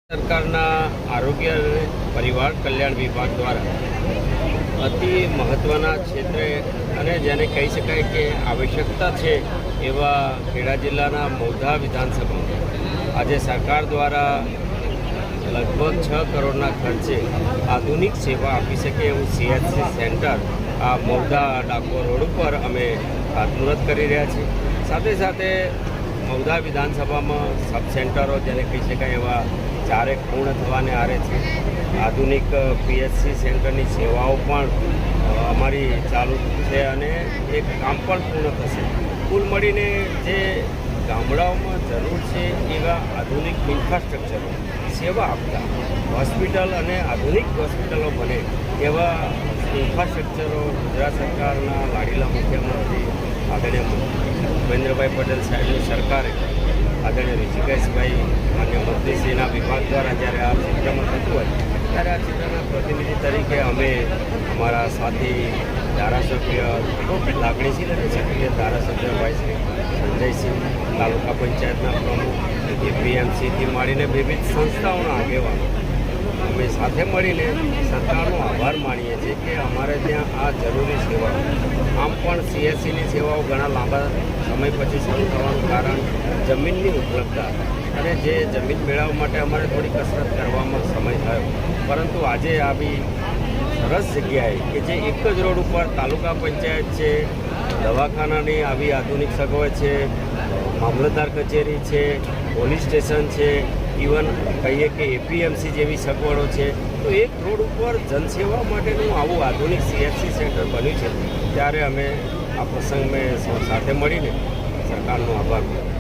સરકારના આરોગ્ય અને પરિવાર કલ્યાણ વિભાગ દ્વારા અતિ મહત્ત્વના ક્ષેત્રે અને જેને કહી શકાય કે આવશ્યકતા છે એવા ખેડા જિલ્લાના મૌધા વિધાનસભામાં આજે સરકાર દ્વારા લગભગ 6 કરોડના ખર્ચે આધુનિક સેવા આપી શકે એવું CHC સેન્ટર આ મૌધા ડાકોર રોડ ઉપર અમે ખાતમુહૂર્ત કરી રહ્યા છીએ। સાથે સાથે મૌધા વિધાનસભામાં સબ સેન્ટરો જેને કહી શકાય એવા 4 પૂર્ણ થવાને આરે છે। આધુનિક PHC સેન્ટરની સેવાઓ પણ અમારી ચાલુ છે અને એક કામ પણ પૂર્ણ થશે। કુલ મળીને જે ગામડાઓમાં જરૂર છે એવા આધુનિક ઇન્ફ્રાસ્ટ્રક્ચરો સેવા આપતા હોસ્પિટલ અને આધુનિક હોસ્પિટલો બને એવા ઇન્ફ્રાસ્ટ્રક્ચરો ગુજરાત સરકારના લાડીલા મુખ્યમંત્રી આદરણીય ભૂપેન્દ્રભાઈ પટેલ સાહેબની સરકારે આદરણીય ઋષિકેશભાઈ માન્ય મંત્રીશ્રીના વિભાગ દ્વારા જ્યારે આ ક્ષેત્રમાં થતું હોય ત્યારે આ ક્ષેત્રના પ્રતિનિધિ તરીકે અમે અમારા સાથી ધારાસભ્ય ખૂબ લાગણીશીલ અને સક્રિય ધારાસભ્ય ભાઈ શ્રી સંજયસિંહ, તાલુકા પંચાયતના પ્રમુખ, APMCથી મળીને વિવિધ સંસ્થાઓના આગેવાનો અમે સાથે મળીને સરકારનો આભાર માનીએ છીએ કે અમારે ત્યાં આ જરૂરી સેવાઓ આમ પણ CHCની સેવાઓ ઘણા લાંબા સમય પછી શરૂ થવાનું કારણ જમીનની ઉપલબ્ધતા અને જે જમીન મેળવવા માટે અમારે થોડી કસરત કરવામાં સમય થયો, પરંતુ આજે આવી સરસ જગ્યાએ કે જે એક જ રોડ ઉપર તાલુકા પંચાયત છે, દવાખાનાની આવી આધુનિક સગવડ છે, મામલતદાર કચેરી છે, પોલીસ સ્ટેશન છે, ઇવન કહીએ કે APMC જેવી સગવડો છે, તો એક રોડ ઉપર જનસેવા માટેનું આવું આધુનિક CHC સેન્ટર બન્યું છે ત્યારે અમે આ પ્રસંગમાં સૌ સાથે મળીને સરકારનો આભાર માનીએ।